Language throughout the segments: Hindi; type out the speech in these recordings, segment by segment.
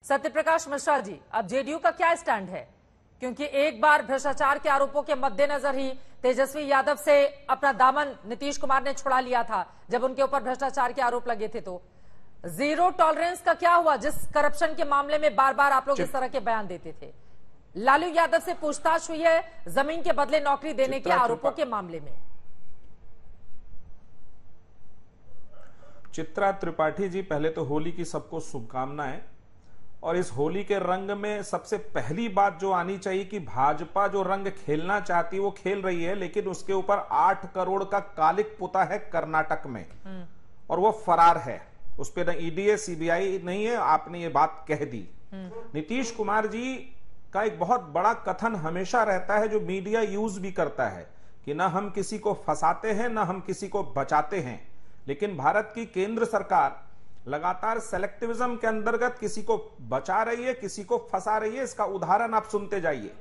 सत्यप्रकाश मिश्रा जी, अब जेडीयू का क्या स्टैंड है? क्योंकि एक बार भ्रष्टाचार के आरोपों के मद्देनजर ही तेजस्वी यादव से अपना दामन नीतीश कुमार ने छुड़ा लिया था जब उनके ऊपर भ्रष्टाचार के आरोप लगे थे। तो जीरो टॉलरेंस का क्या हुआ जिस करप्शन के मामले में बार बार आप लोग इस तरह के बयान देते थे? लालू यादव से पूछताछ हुई है जमीन के बदले नौकरी देने के आरोपों के मामले में। चित्रा त्रिपाठी जी, पहले तो होली की सबको शुभकामनाएं। और इस होली के रंग में सबसे पहली बात जो आनी चाहिए कि भाजपा जो रंग खेलना चाहती है वो खेल रही है, लेकिन उसके ऊपर 8 करोड़ का कालिक पुता है कर्नाटक में और वो फरार है। उस पर न ईडी है, सीबीआई नहीं है। आपने ये बात कह दी। नीतीश कुमार जी का एक बहुत बड़ा कथन हमेशा रहता है जो मीडिया यूज भी करता है कि ना हम किसी को फंसाते हैं ना हम किसी को बचाते हैं, लेकिन भारत की केंद्र सरकार लगातार सेलेक्टिविज्म के अंतर्गत किसी को बचा रही है, किसी को फंसा रही है। इसका उदाहरण आप सुनते जाइए।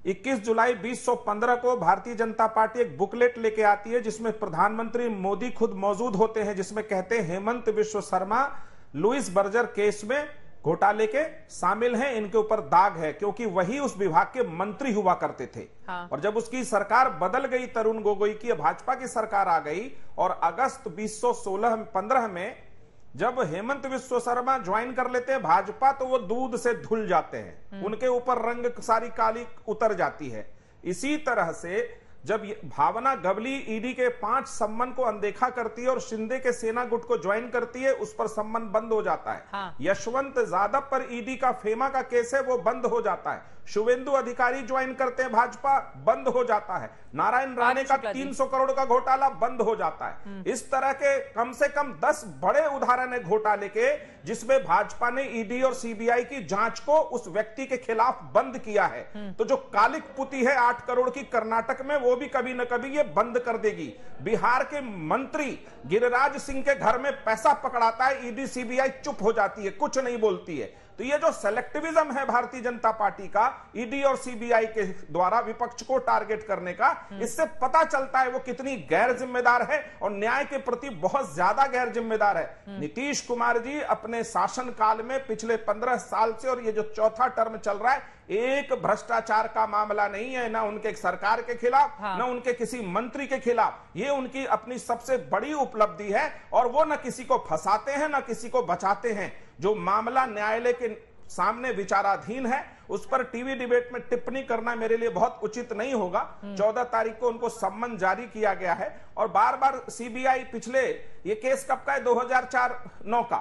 21 जुलाई 2015 को भारतीय जनता पार्टी एक बुकलेट लेके आती है जिसमें प्रधानमंत्री मोदी खुद मौजूद होते हैं, जिसमें कहते हैं हेमंत विश्व शर्मा लुइस बर्जर केस में घोटाले के शामिल हैं, इनके ऊपर दाग है, क्योंकि वही उस विभाग के मंत्री हुआ करते थे। हाँ। और जब उसकी सरकार बदल गई, तरुण गोगोई की भाजपा की सरकार आ गई और अगस्त 2015 में जब हेमंत विश्व शर्मा ज्वाइन कर लेते हैं भाजपा तो वो दूध से धुल जाते हैं, उनके ऊपर रंग सारी काली उतर जाती है। इसी तरह से जब भावना गवली ईडी के 5 सम्मन को अनदेखा करती है और शिंदे के सेना गुट को ज्वाइन करती है, उस पर सम्मन बंद हो जाता है। हाँ। यशवंत यादव पर ईडी का फेमा का केस है, वो बंद हो जाता है। शुभेंदु अधिकारी ज्वाइन करते हैं भाजपा, बंद हो जाता है। नारायण राणे का 300 करोड़ का घोटाला बंद हो जाता है। इस तरह के कम से कम 10 बड़े उदाहरण है घोटाले के जिसमें भाजपा ने ईडी और सीबीआई की जांच को उस व्यक्ति के खिलाफ बंद किया है। तो जो कालिक पुती है 8 करोड़ की कर्नाटक में, वो भी कभी न कभी ये बंद कर देगी। बिहार के मंत्री गिरिराज सिंह के घर में पैसा पकड़ाता है, ईडी सीबीआई चुप हो जाती है, कुछ नहीं बोलती है। तो ये जो सेलेक्टिविज्म है भारतीय जनता पार्टी का ईडी और सीबीआई के द्वारा विपक्ष को टारगेट करने का, इससे पता चलता है वो कितनी गैर जिम्मेदार है और न्याय के प्रति बहुत ज्यादा गैर जिम्मेदार है। नीतीश कुमार जी अपने शासनकाल में पिछले 15 साल से, और ये जो चौथा टर्म चल रहा है, एक भ्रष्टाचार का मामला नहीं है, ना उनके सरकार के खिलाफ, ना उनके किसी मंत्री के खिलाफ। ये उनकी अपनी सबसे बड़ी उपलब्धि है और वो ना किसी को फंसाते हैं ना किसी को बचाते हैं। जो मामला न्यायालय के सामने विचाराधीन है उस पर टीवी डिबेट में टिप्पणी करना मेरे लिए बहुत उचित नहीं होगा। 14 तारीख को उनको सम्मन जारी किया गया है और बार बार सीबीआई, पिछले ये केस कब का है, 2004-9 का,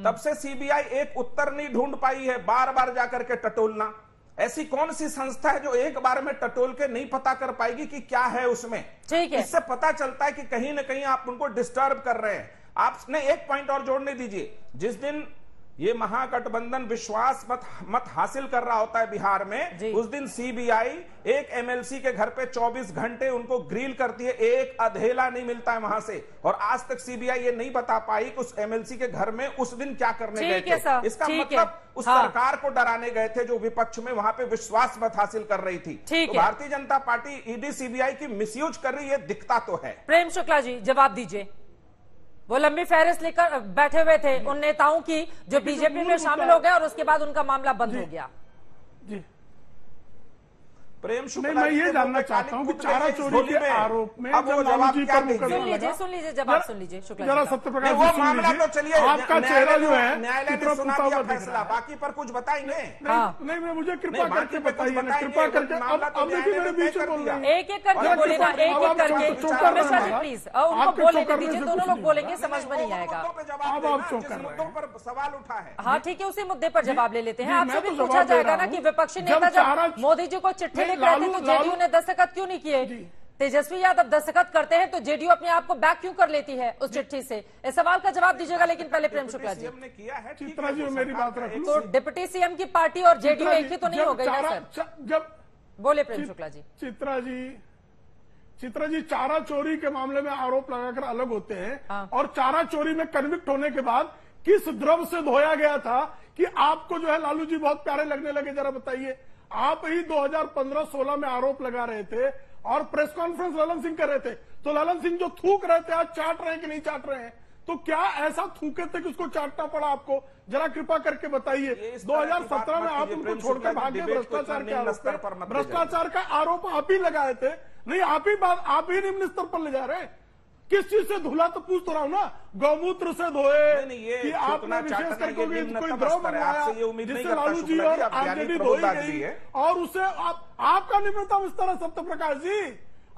तब से सीबीआई एक उत्तर नहीं ढूंढ पाई है, बार बार जाकर के टटोलना। ऐसी कौन सी संस्था है जो एक बार में टटोल के नहीं पता कर पाएगी कि क्या है उसमें? ठीक है। इससे पता चलता है कि कहीं ना कहीं आप उनको डिस्टर्ब कर रहे हैं। आपने एक पॉइंट और जोड़ने दीजिए, जिस दिन ये महागठबंधन विश्वास मत हासिल कर रहा होता है बिहार में, उस दिन सीबीआई एक एमएलसी के घर पे 24 घंटे उनको ग्रिल करती है, एक अधेला नहीं मिलता है वहां से। और आज तक सीबीआई ये नहीं बता पाई कि उस एमएलसी के घर में उस दिन क्या करने गए थे। इसका मतलब उस सरकार को डराने गए थे जो विपक्ष में वहां पे विश्वास मत हासिल कर रही थी। तो Bharatiya Janata party ED CBI की मिसयूज कर रही है, दिखता तो है। प्रेम शुक्ला जी जवाब दीजिए। वो लंबी फहरिस्त लेकर बैठे हुए थे उन नेताओं की जो बीजेपी में शामिल हो गए और उसके बाद उनका मामला बंद हो गया। जी प्रेम शुक्ला, मैं ये जानना चाहता हूँ कि चारा चोरी के आरोप में सुन लीजिए जवाब सुन लीजिए शुक्ला, जरा सत्यप्रकाश वो मामला तो चलिए, आपका चेहरा जो है न्यायालय ने सुना दिया फैसला, बाकी पर कुछ बताएंगे। नहीं, मुझे कृपा करके बताइए ना, कृपा करके। अब देखिए मेरे बीच में बोल रहे हैं, एक एक करके बोले ना, एक एक करके प्लीज उनको बोलने दीजिए, दोनों लोग बोलेंगे, समझ में नहीं आएगा। अब आप चौंक कर रहे हैं, पर सवाल उठा है। हाँ ठीक है, उसी मुद्दे पर जवाब ले लेते हैं। आपसे भी पूछा जाएगा ना कि विपक्षी नेता जब मोदी जी को चिट्ठी लिख रहे थे तो जेडीयू ने दस्तखत क्यों नहीं किए? तेजस्वी यादव दस्तखत करते हैं तो जेडीयू अपने आप को बैक क्यों कर लेती है उस चिट्ठी से? इस सवाल का जवाब दीजिएगा। लेकिन पहले प्रेम शुक्ला जी ने किया है, चित्रा जी मेरी बात रखिए। तो डिप्टी सीएम की पार्टी और जेडीयू एक ही तो नहीं हो गई ना सर? जब बोले प्रेम शुक्ला जी। चित्रा जी चारा चोरी के मामले में आरोप लगाकर अलग होते हैं और चारा चोरी में कन्विक्ट होने के बाद किस द्रव से धोया गया था कि आपको जो है लालू जी बहुत प्यारे लगने लगे, जरा बताइए। आप ही 2015-16 में आरोप लगा रहे थे और प्रेस कॉन्फ्रेंस ललन सिंह कर रहे थे, तो ललन सिंह जो थूक रहे थे आज चाट रहे हैं कि नहीं चाट रहे हैं? तो क्या ऐसा थूके थे कि उसको चाटना पड़ा आपको? जरा कृपा करके बताइए। 2017 में आप उनको छोड़कर भागे भ्रष्टाचार के आरोप पे। भ्रष्टाचार का आरोप आप ही लगाए थे, नहीं आप ही निम्न स्तर पर ले जा रहे हैं। किस चीज से धुला तो पूछ तो रहा हूं ना, गौमूत्र से धोए कि आपने विशेष करके कोई द्रव मंगवाया जिससे लालू जी और आरजेडी धोई गई, और उसे आपका निम्नतम स्तर है सत्य प्रकाश जी,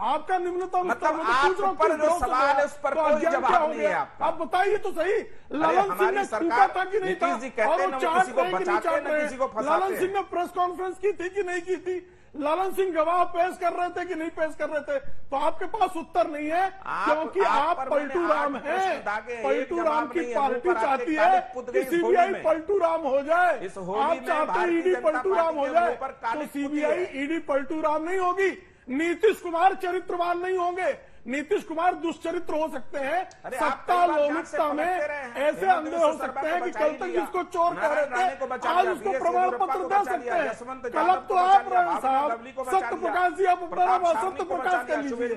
आपका निम्नतम स्तर। मतलब आप पर जो सवाल है उस पर कोई जवाब नहीं है आपका। आप बताइए तो सही, ललन सिंह ने फूका था कि नहीं था, और वो चाट रहे कि नहीं चाट रहे? ललन सिंह ने प्रेस कॉन्फ्रेंस की थी कि नहीं की थी? ललन सिंह गवाह पेश कर रहे थे कि नहीं पेश कर रहे थे? तो आपके पास उत्तर नहीं है, क्योंकि आप पलटू राम हैं। पलटू राम की पार्टी चाहती है कि सीबीआई पलटू राम हो जाए। आप चाहते हैं ईडी पलटू राम हो जाए, तो सीबीआई ईडी पलटू राम नहीं होगी। नीतीश कुमार चरित्रवान नहीं होंगे, नीतीश कुमार दुष्चरित्र हो सकते हैं। सत्ता लोलुपता में ऐसे अंधे हो सकते हैं कि कल तक जिसको चोर कह रहे थे आज उसको प्रमाण पत्र दे सकते हैं। कलप तो आप रहे हैं साहब, सत्य प्रकाश जी, आप अपना नाम असत्य प्रकाश कर लीजिए।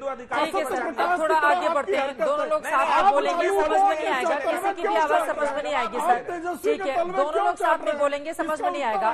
थोड़ा आगे बढ़ते हैं, दोनों लोग साथ में बोलेंगे, समझ में नहीं आएगा, किसी की भी आवाज समझ में नहीं आएगी सर। ठीक है, दोनों लोग साथ में बोलेंगे, समझ में नहीं आएगा।